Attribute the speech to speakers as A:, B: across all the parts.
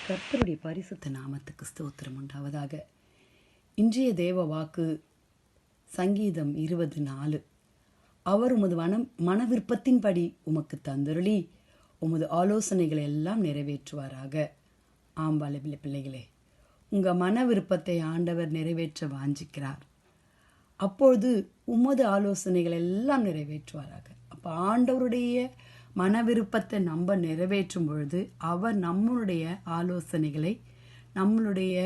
A: கர்த்தருடைய பரிசுத்த நாமத்துக்கு ஸ்தோத்திரம் உண்டாவதாக. இன்றைய தேவ வாக்கு சங்கீதம் 24. அவர் உமது மன விருப்பத்தின்படி உமக்கு தந்தருளி உமது ஆலோசனைகளை எல்லாம் நிறைவேற்றுவாராக. ஆம்பால பிள்ளைகளே, உங்கள் மன விருப்பத்தை ஆண்டவர் நிறைவேற்ற வாஞ்சிக்கிறார். அப்பொழுது உமது ஆலோசனைகள் எல்லாம் நிறைவேற்றுவாராக. அப்போ ஆண்டவருடைய மன விருப்பத்தை நம்ம நிறைவேற்றும் பொழுது அவர் நம்மளுடைய ஆலோசனைகளை, நம்மளுடைய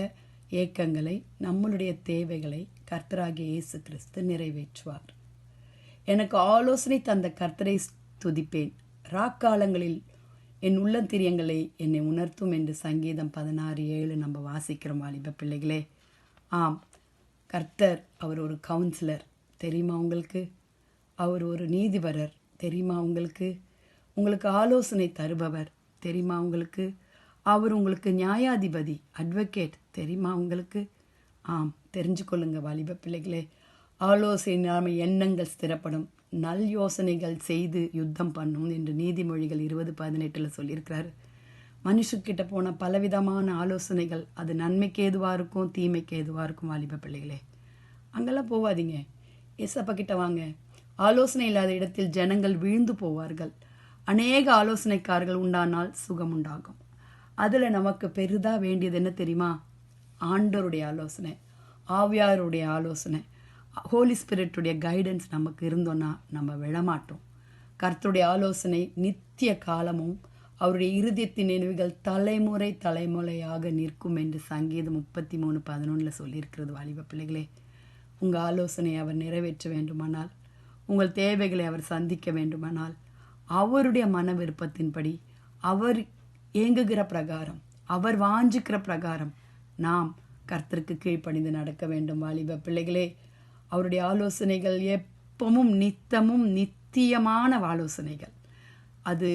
A: ஏக்கங்களை, நம்மளுடைய தேவைகளை கர்த்தராகிய இயேசு கிறிஸ்து நிறைவேற்றுவார். எனக்கு ஆலோசனை தந்த கர்த்தரை துதிப்பேன். ராக்காலங்களில் என் உள்ளந்திரியங்களை என்னை உணர்த்தும் என்று சங்கீதம் 16:7 நம்ம வாசிக்கிறோம். வாலிப பிள்ளைகளே, ஆம், கர்த்தர் அவர் ஒரு கவுன்சிலர் தெரியுமா உங்களுக்கு? அவர் ஒரு நீதிபரர் தெரியுமா உங்களுக்கு? உங்களுக்கு ஆலோசனை தருபவர் தெரியுமா உங்களுக்கு? அவர் உங்களுக்கு நியாயாதிபதி, அட்வொகேட் தெரியுமா உங்களுக்கு? ஆம், தெரிஞ்சுக்கொள்ளுங்க வாலிப பிள்ளைகளே. ஆலோசனை நாம எண்ணங்கள் ஸ்திரப்படும், நல் யோசனைகள் செய்து யுத்தம் பண்ணும் என்று நீதிமொழிகள் 20:18 சொல்லியிருக்கிறாரு. மனுஷக்கிட்ட போன பலவிதமான ஆலோசனைகள், அது நன்மைக்கு ஏதுவாக இருக்கும், தீமைக்கு ஏதுவாக இருக்கும். வாலிப பிள்ளைகளே, அங்கெல்லாம் போவாதீங்க. ஏசப்பா கிட்ட வாங்க. ஆலோசனை இல்லாத இடத்தில் ஜனங்கள் வீழ்ந்து போவார்கள். அநேக ஆலோசனைக்காரர்கள் உண்டானால் சுகம் உண்டாகும். அதில் நமக்கு பெரிதாக வேண்டியது என்ன தெரியுமா? ஆண்டவருடைய ஆலோசனை, ஆவியாருடைய ஆலோசனை, ஹோலி ஸ்பிரிட்டுடைய கைடன்ஸ் நமக்கு இருந்தோன்னா நம்ம விழமாட்டோம். கர்த்தருடைய ஆலோசனை நித்திய காலமும், அவருடைய இருதயத்தின் நினைவுகள் தலைமுறை தலைமுறையாக நிற்கும் என்று சங்கீதம் 33:11 சொல்லியிருக்கிறது. வாலிப பிள்ளைகளே, உங்கள் ஆலோசனை அவர் நிறைவேற்ற வேண்டுமானால், உங்கள் தேவைகளை அவர் சந்திக்க வேண்டுமானால், அவருடைய மன விருப்பத்தின்படி, அவர் ஏங்குகிற பிரகாரம், அவர் வாஞ்சிக்கிற பிரகாரம் நாம் கர்த்தருக்கு கீழ்ப்படிந்து நடக்க வேண்டும். வாலிப பிள்ளைகளே, அவருடைய ஆலோசனைகள் எப்பவும் நித்தமும் நித்தியமான ஆலோசனைகள். அது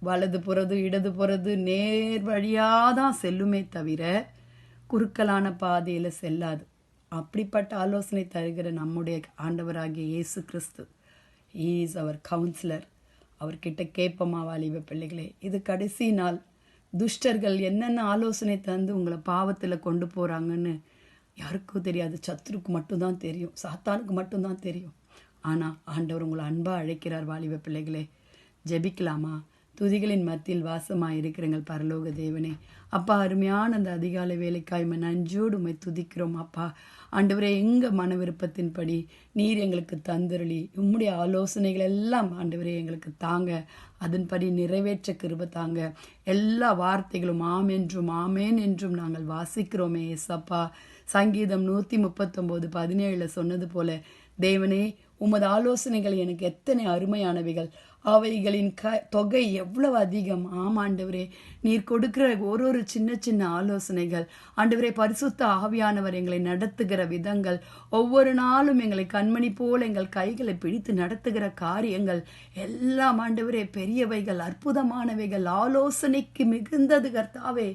A: வலது புறது இடது புறது நேர் வழியாதான் செல்லுமே தவிர குறுக்கலான பாதையில் செல்லாது. அப்படிப்பட்ட ஆலோசனை தருகிற நம்முடைய ஆண்டவராகிய இயேசு கிறிஸ்து, இஸ் அவர் கவுன்சிலர். அவர்கிட்ட கேட்போமா வாலிப பிள்ளைகளே? இது கடைசி நாள். துஷ்டர்கள் என்னென்ன ஆலோசனை தந்து உங்களை பாவத்தில் கொண்டு போகிறாங்கன்னு யாருக்கும் தெரியாது. சத்துருக்கு மட்டும்தான் தெரியும், சாத்தானுக்கு மட்டும்தான் தெரியும். ஆனால் ஆண்டவர் உங்களை அன்பாக அழைக்கிறார். வாலிப பிள்ளைகளே, ஜெபிக்கலாமா? துதிகளின் மத்தியில் வாசமாக இருக்கிறங்கள் பரலோக தேவனே, அப்பா, அருமையான அந்த அதிகாலை வேலைக்காய் நஞ்சோடு உம்மை துதிக்கிறோம். அப்பா ஆண்டவரே, எங்கள் மன விருப்பத்தின்படி நீர் எங்களுக்கு தந்தருளி உம்முடைய ஆலோசனைகள் எல்லாம் ஆண்டவரே எங்களுக்கு தாங்க. அதன்படி நிறைவேற்ற கிருபை தாங்க. எல்லா வார்த்தைகளும் ஆம் என்றும் ஆமேன் என்றும் நாங்கள் வாசிக்கிறோமே ஏசப்பா. சங்கீதம் 139:17 சொன்னது போல, தேவனே, உமது ஆலோசனைகள் எனக்கு எத்தனை அருமையானவைகள், அவைகளின் தொகை எவ்வளவு அதிகம். ஆமாண்டவரே, நீர் கொடுக்கிற ஒரு சின்ன சின்ன ஆலோசனைகள், ஆண்டவரே, பரிசுத்த ஆவியானவர் எங்களை நடத்துகிற விதங்கள், ஒவ்வொரு நாளும் எங்களை கண்மணி போல் எங்கள் கைகளை பிடித்து நடத்துகிற காரியங்கள் எல்லாம் ஆண்டவரே பெரியவைகள், அற்புதமானவைகள், ஆலோசனைக்கு மிகுந்தது கர்த்தாவே.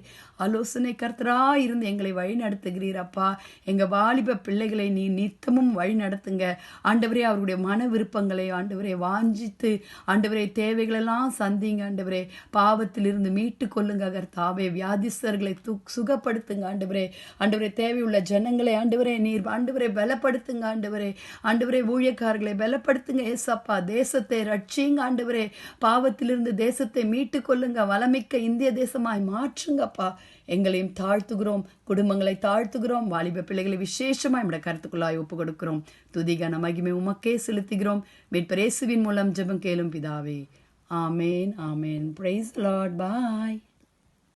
A: ஆலோசனை கர்த்தராக இருந்து எங்களை வழி நடத்துகிறீரப்பா. எங்கள் வாலிப பிள்ளைகளை நீ நித்தமும் வழி நடத்துங்க ஆண்டவரே. அவருடைய மன விருப்பங்களை ஆண்டவரே வாஞ்சித்து ஆண்டவரே தேவைகளெல்லாம் சந்திங்க ஆண்டவரே. பாவத்திலிருந்து மீட்டு கொள்ளுங்க கர்த்தாவே. வியாதிஸ்தர்களை சுகப்படுத்துங்க ஆண்டவரே. ஆண்டவரே, தேவையுள்ள ஜனங்களை ஆண்டவரே நீர் ஆண்டவரே பலப்படுத்துங்க ஆண்டவரே. ஆண்டவரே, ஊழியக்காரர்களை பலப்படுத்துங்க ஏசப்பா. தேசத்தை ரட்சிங்க ஆண்டவரே. பாவத்திலிருந்து தேசத்தை மீட்டு கொள்ளுங்க. வளமிக்க இந்திய தேசமாய் மாற்றுங்கப்பா. எங்களையும் தாழ்த்துகிறோம், குடும்பங்களை தாழ்த்துகிறோம், வாலிப பிள்ளைகளை விசேஷமாக நம்முடைய கருத்துக்குள்ளாய் ஒப்பு கொடுக்கிறோம். துதிகான மகிமை உமக்கே செலுத்துகிறோம். மீட்பர் இயேசுவின் மூலம் ஜெபம் கேளும் பிதாவே. Amen, amen. Praise the lord. Bye.